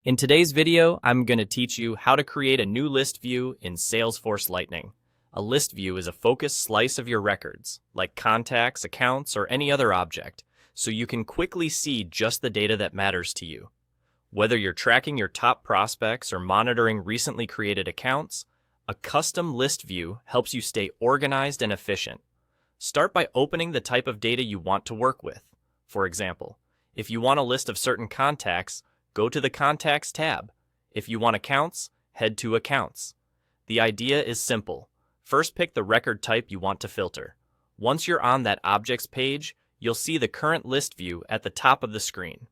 In today's video, I'm going to teach you how to create a new list view in Salesforce Lightning. A list view is a focused slice of your records, like contacts, accounts, or any other object, so you can quickly see just the data that matters to you. Whether you're tracking your top prospects or monitoring recently created accounts, a custom list view helps you stay organized and efficient. Start by opening the type of data you want to work with. For example, if you want a list of certain contacts, go to the Contacts tab. If you want accounts, head to Accounts. The idea is simple. First, pick the record type you want to filter. Once you're on that Objects page, you'll see the current list view at the top of the screen.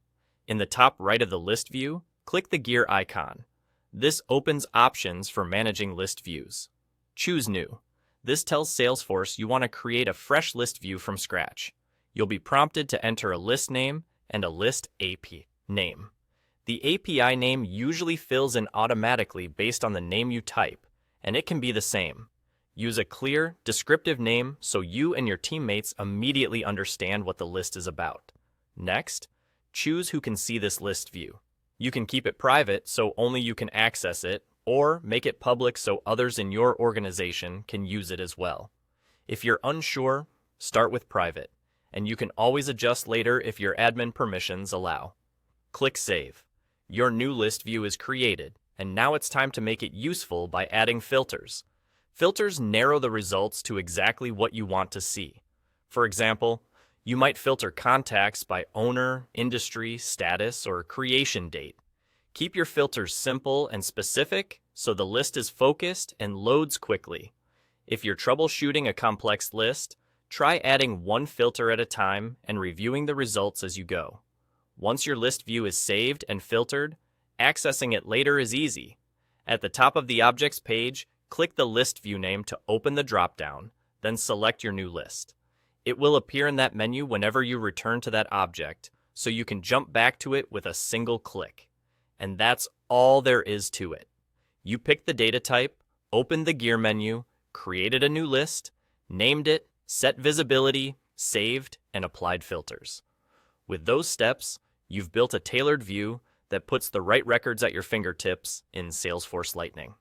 In the top right of the list view, click the gear icon. This opens options for managing list views. Choose New. This tells Salesforce you want to create a fresh list view from scratch. You'll be prompted to enter a list name and a list AP name. The API name usually fills in automatically based on the name you type, and it can be the same. Use a clear, descriptive name so you and your teammates immediately understand what the list is about. Next, choose who can see this list view. You can keep it private so only you can access it, or make it public so others in your organization can use it as well. If you're unsure, start with private, and you can always adjust later if your admin permissions allow. Click Save. Your new list view is created, and now it's time to make it useful by adding filters. Filters narrow the results to exactly what you want to see. For example, you might filter contacts by owner, industry, status, or creation date. Keep your filters simple and specific so the list is focused and loads quickly. If you're troubleshooting a complex list, try adding one filter at a time and reviewing the results as you go. Once your list view is saved and filtered, accessing it later is easy. At the top of the Objects page, click the list view name to open the dropdown, then select your new list. It will appear in that menu whenever you return to that object, so you can jump back to it with a single click. And that's all there is to it. You picked the data type, opened the gear menu, created a new list, named it, set visibility, saved, and applied filters. With those steps, you've built a tailored view that puts the right records at your fingertips in Salesforce Lightning.